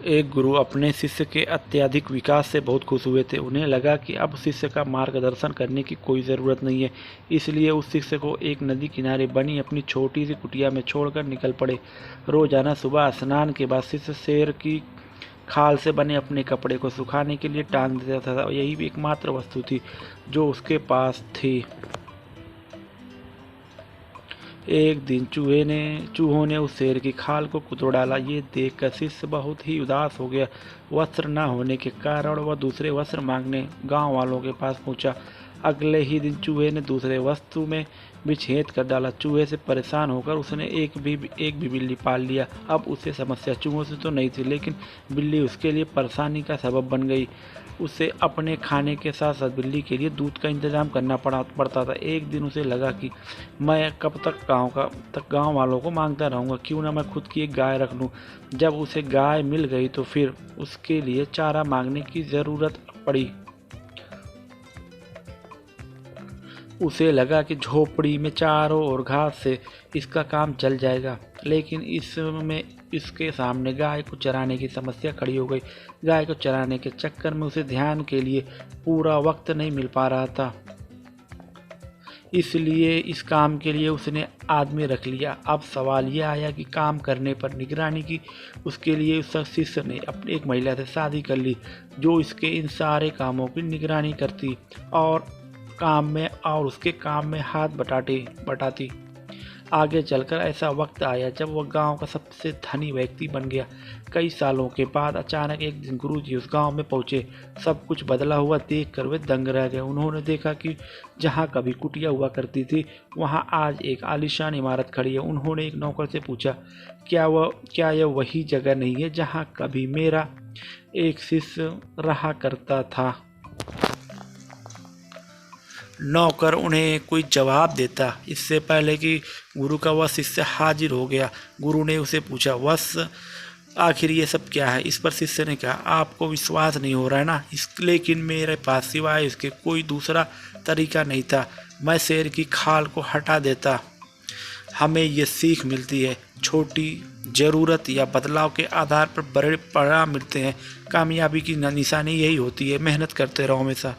एक गुरु अपने शिष्य के अत्यधिक विकास से बहुत खुश हुए थे। उन्हें लगा कि अब शिष्य का मार्गदर्शन करने की कोई ज़रूरत नहीं है, इसलिए उस शिष्य को एक नदी किनारे बनी अपनी छोटी सी कुटिया में छोड़कर निकल पड़े। रोजाना सुबह स्नान के बाद शिष्य शेर की खाल से बने अपने कपड़े को सुखाने के लिए टांग देता था। यही एकमात्र वस्तु थी जो उसके पास थी। एक दिन चूहों ने उस शेर की खाल को कुतोड़ डाला। ये देखकर शिष्य बहुत ही उदास हो गया। वस्त्र न होने के कारण वह दूसरे वस्त्र मांगने गांव वालों के पास पहुंचा। अगले ही दिन चूहे ने दूसरे वस्तु में भी छेद कर डाला। चूहे से परेशान होकर उसने एक भी बिल्ली पाल लिया। अब उसे समस्या चूहों से तो नहीं थी, लेकिन बिल्ली उसके लिए परेशानी का सबब बन गई। उसे अपने खाने के साथ साथ बिल्ली के लिए दूध का इंतजाम करना पड़ता था। एक दिन उसे लगा कि मैं कब तक गांव वालों को मांगता रहूंगा, क्यों ना मैं खुद की एक गाय रख लूं। जब उसे गाय मिल गई तो फिर उसके लिए चारा मांगने की ज़रूरत पड़ी। उसे लगा कि झोपड़ी में चारों ओर घास से इसका काम चल जाएगा, लेकिन इसके सामने गाय को चराने की समस्या खड़ी हो गई। गाय को चराने के चक्कर में उसे ध्यान के लिए पूरा वक्त नहीं मिल पा रहा था, इसलिए इस काम के लिए उसने आदमी रख लिया। अब सवाल यह आया कि काम करने पर निगरानी की। उसके लिए उस शिष्य ने अपनी एक महिला से शादी कर ली जो इसके इन सारे कामों की निगरानी करती और उसके काम में हाथ बटाती। आगे चलकर ऐसा वक्त आया जब वह गांव का सबसे धनी व्यक्ति बन गया। कई सालों के बाद अचानक एक दिन गुरुजी उस गांव में पहुंचे। सब कुछ बदला हुआ देखकर वे दंग रह गए। उन्होंने देखा कि जहां कभी कुटिया हुआ करती थी वहां आज एक आलीशान इमारत खड़ी है। उन्होंने एक नौकर से पूछा, क्या यह वही जगह नहीं है जहां कभी मेरा एक शिष्य रहा करता था? नौकर उन्हें कोई जवाब देता, इससे पहले कि गुरु का वह शिष्य हाजिर हो गया। गुरु ने उसे पूछा, वत्स आखिर ये सब क्या है? इस पर शिष्य ने कहा, आपको विश्वास नहीं हो रहा है ना, लेकिन मेरे पास सिवाय इसके कोई दूसरा तरीका नहीं था। मैं शेर की खाल को हटा देता। हमें ये सीख मिलती है, छोटी ज़रूरत या बदलाव के आधार पर बड़े परिणाम मिलते हैं। कामयाबी की निशानी यही होती है। मेहनत करते रहो हमेशा।